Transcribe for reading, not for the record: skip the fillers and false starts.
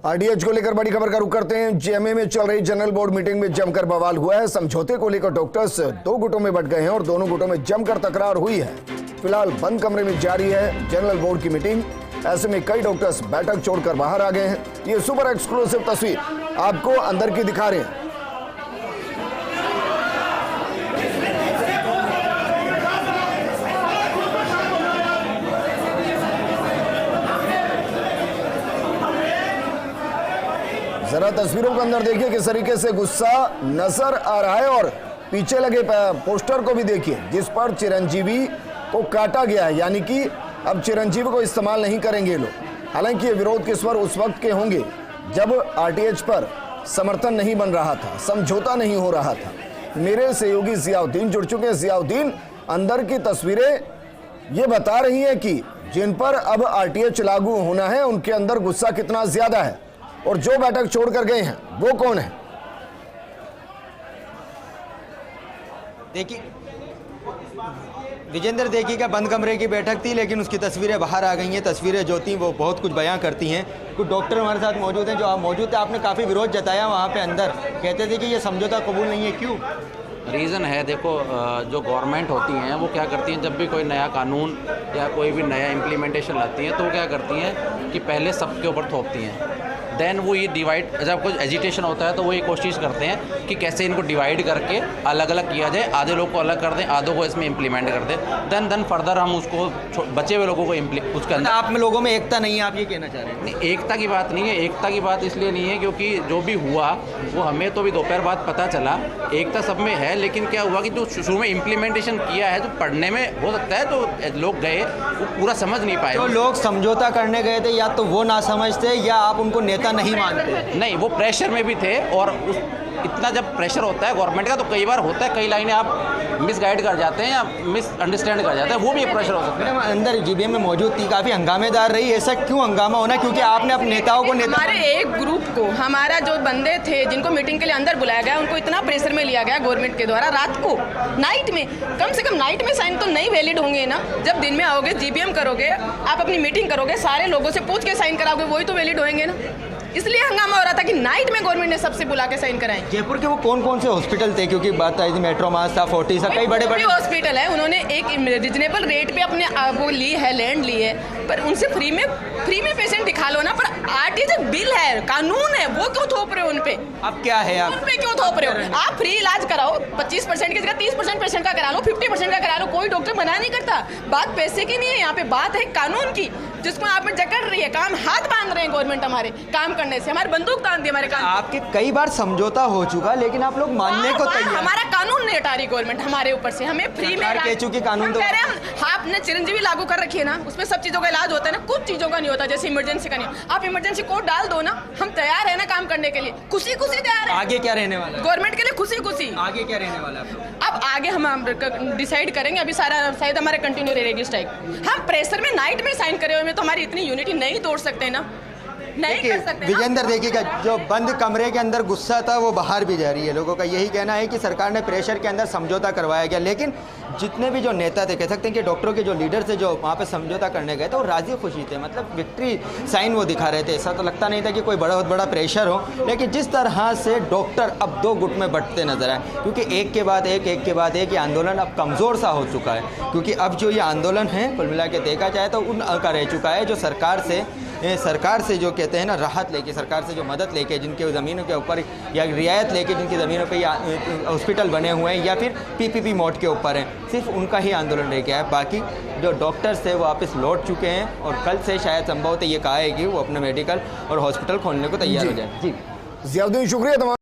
RTH को लेकर बड़ी खबर का रुख करते हैं। जेएमए में चल रही जनरल बोर्ड मीटिंग में जमकर बवाल हुआ है। समझौते को लेकर डॉक्टर्स दो गुटों में बंट गए हैं और दोनों गुटों में जमकर तकरार हुई है। फिलहाल बंद कमरे में जारी है जनरल बोर्ड की मीटिंग। ऐसे में कई डॉक्टर्स बैठक छोड़कर बाहर आ गए हैं। ये सुपर एक्सक्लूसिव तस्वीर आपको अंदर की दिखा रहे हैं। जरा तस्वीरों के अंदर देखिए किस तरीके से गुस्सा नजर आ रहा है और पीछे लगे पोस्टर को भी देखिए जिस पर चिरंजीवी को काटा गया है, यानी कि अब चिरंजीवी को इस्तेमाल नहीं करेंगे लोग। हालांकि ये विरोध के स्वर उस वक्त के होंगे जब आरटीएच पर समर्थन नहीं बन रहा था, समझौता नहीं हो रहा था। मेरे सहयोगी जियाउद्दीन जुड़ चुके हैं। जियाउद्दीन, अंदर की तस्वीरें ये बता रही है कि जिन पर अब आरटीएच लागू होना है उनके अंदर गुस्सा कितना ज्यादा है और जो बैठक छोड़कर गए हैं वो कौन है? देखिए विजेंद्र, देखिएगा बंद कमरे की बैठक थी लेकिन उसकी तस्वीरें बाहर आ गई हैं। तस्वीरें जो थी वो बहुत कुछ बयां करती हैं। कुछ डॉक्टर हमारे साथ मौजूद हैं। जो आप मौजूद थे, आपने काफ़ी विरोध जताया वहाँ पे अंदर, कहते थे कि ये समझौता कबूल नहीं है। क्यों? रीज़न है, देखो जो गवर्नमेंट होती हैं वो क्या करती हैं, जब भी कोई नया कानून या कोई भी नया इम्प्लीमेंटेशन लाती हैं तो वो क्या करती हैं कि पहले सबके ऊपर थोपती हैं। देन वो ये डिवाइड, जब कुछ एजिटेशन होता है तो वो ये कोशिश करते हैं कि कैसे इनको डिवाइड करके अलग अलग किया जाए। आधे लोग को अलग कर दें, आधों को इसमें इम्प्लीमेंट कर दें। देन फर्दर हम उसको बचे हुए लोगों को उसके अंदर। आप में लोगों में एकता नहीं है, आप ये कहना चाह रहे हैं? नहीं, एकता की बात नहीं है। एकता की बात इसलिए नहीं है क्योंकि जो भी हुआ वो हमें तो भी दोपहर बाद पता चला। एकता सब में है, लेकिन क्या हुआ कि जो शुरू में इम्प्लीमेंटेशन किया है, जो पढ़ने में हो सकता है तो लोग गए वो पूरा समझ नहीं पाए। जो लोग समझौता करने गए थे या तो वो ना समझते या आप उनको नेता नहीं मानते? नहीं, वो प्रेशर में भी थे और इतना जब प्रेशर होता है गवर्नमेंट का तो कई बार होता है, कई लाइनें आप मिसगाइड कर जाते हैं या मिस अंडरस्टैंड कर जाते हैं, वो भी एक प्रेशर हो सकता है। मैडम, अंदर जीबीएम में मौजूद थी, काफ़ी हंगामेदार रही। ऐसा क्यों हंगामा होना? क्योंकि आपने अपने नेताओं को हमारे एक ग्रुप को, हमारा जो बंदे थे जिनको मीटिंग के लिए अंदर बुलाया गया, उनको इतना प्रेशर में लिया गया गवर्नमेंट के द्वारा। रात को, नाइट में, कम से कम नाइट में साइन तो नहीं वैलिड होंगे ना। जब दिन में आओगे, जीबीएम करोगे, आप अपनी मीटिंग करोगे, सारे लोगों से पूछ के साइन कराओगे, वही तो वैलिड होंगे ना। इसलिए हंगामा हो रहा था कि नाइट में गवर्नमेंट ने सबसे बुला के साइन कराएं। जयपुर के वो कौन कौन से हॉस्पिटल थे? क्योंकि बात आई थी मेट्रोमास था, फोर्टिस था, कई बड़े बड़े हॉस्पिटल है। उन्होंने एक रिजनेबल रेट पे अपने वो ली है, लैंड ली है, पर उनसे फ्री में पेशेंट दिखा लो ना। पर आरटीएच बिल है, कानून है, वो क्यों थोप रहे हो उन पे? अब क्या है, आप उन पे क्यों थोप रहे हो? आप फ्री इलाज कराओ, 25% की जगह 30% पेशेंट का करा लो, 50% का करा लो। कोई डॉक्टर मना नहीं करता। बात पैसे की नहीं है यहाँ पे, बात है कानून की, जिसको आप में जकड़ रही है। काम हाथ बांध रहे हैं गवर्नमेंट हमारे काम करने से, हमारे बंदूक तान दी हमारे काम। आपके कई बार समझौता हो चुका लेकिन आप लोग मानने को तैयार। हमारा कानून नहीं हटा रही गवर्नमेंट हमारे ऊपर से, हमें फ्री में कह चुकी कानून तो आपने चिरंजीवी लागू कर रखी है ना, उसमें सब चीजों का इलाज होता है ना, कुछ चीजों का नहीं होता, जैसे इमरजेंसी का नहीं। आप इमरजेंसी कोड डाल दो ना, हम तैयार है ना काम करने के लिए, खुशी तैयार है। आगे क्या रहने वाला है गवर्नमेंट के लिए? खुशी आगे क्या रहने वाला है? अब आगे हम डिसाइड करेंगे। अभी सारा शायद हमारे कंटिन्यू रहेगी स्ट्राइक। हम प्रेशर में नाइट में साइन करे हुए में तो हमारी इतनी यूनिटी नहीं तोड़ सकते ना, नहीं कर सकते। विजेंद्र, देखिएगा जो बंद कमरे के अंदर गुस्सा था वो बाहर भी जा रही है। लोगों का यही कहना है कि सरकार ने प्रेशर के अंदर समझौता करवाया गया, लेकिन जितने भी जो नेता थे, कह सकते हैं कि डॉक्टरों के जो लीडर थे जो वहाँ पे समझौता करने गए थे, वो राजी खुशी थे, मतलब विक्ट्री साइन वो दिखा रहे थे। ऐसा तो लगता नहीं था कि कोई बहुत बड़ा प्रेशर हो। लेकिन जिस तरह से डॉक्टर अब दो गुट में बंटते नजर आए, क्योंकि एक के बाद एक ये आंदोलन अब कमज़ोर सा हो चुका है। क्योंकि अब जो ये आंदोलन है कुल मिला के देखा जाए तो उनका रह चुका है जो सरकार से जो कहते हैं ना राहत लेके, सरकार से जो मदद लेके, जिनके ज़मीनों के ऊपर या रियायत लेके जिनकी ज़मीनों पे या हॉस्पिटल बने हुए हैं या फिर पीपीपी मोड के ऊपर हैं, सिर्फ उनका ही आंदोलन रह गया है। बाकी जो डॉक्टर्स थे वो वापस लौट चुके हैं और कल से शायद संभवतः ये कहा है कि वो अपना मेडिकल और हॉस्पिटल खोलने को तैयार हो जाए। जी जियाउद्दीन, शुक्रिया।